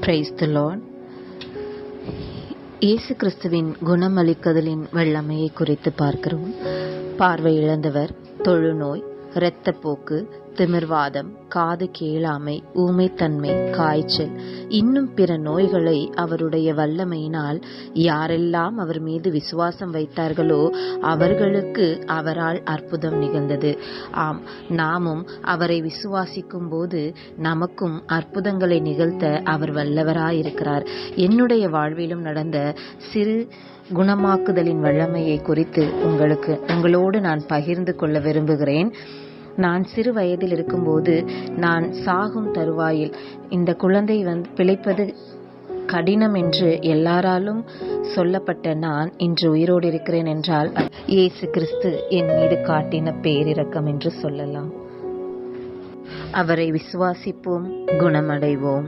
Praise the Lord. இயேசு கிறிஸ்துவின் குணமளிக்குதலின் வல்லமையை குறித்து பார்க்கிறோம். பார்வை இழந்தவர், தொழுநோய், இரத்தப்போக்கு, திமிர்வாதம், காது கேளாமை, ஊமைத்தன்மை, காய்ச்சல், இன்னும் பிற நோய்களை அவருடைய வல்லமையினால் யாரெல்லாம் அவர் மீது விசுவாசம் வைத்தார்களோ அவர்களுக்கு அவரால் அற்புதம் நிகழ்ந்தது. ஆம், நாமும் அவரை விசுவாசிக்கும் போது நமக்கும் அற்புதங்களை நிகழ்த்த அவர் வல்லவராயிருக்கிறார். என்னுடைய வாழ்விலும் நடந்த சிறு குணமாக்குதலின் வல்லமையை குறித்து உங்களோடு நான் பகிர்ந்து கொள்ள விரும்புகிறேன். நான் சிறு வயதில் இருக்கும்போது, நான் சாகும் தருவாயில், இந்த குழந்தை பிழைப்பது கடினம் என்று எல்லாராலும் சொல்லப்பட்ட நான் இன்று உயிரோடு இருக்கிறேன் என்றால் இயேசு கிறிஸ்து என் மீது காட்டின பேரிரக்கம் என்று சொல்லலாம். அவரை விசுவாசிப்போம், குணமடைவோம்.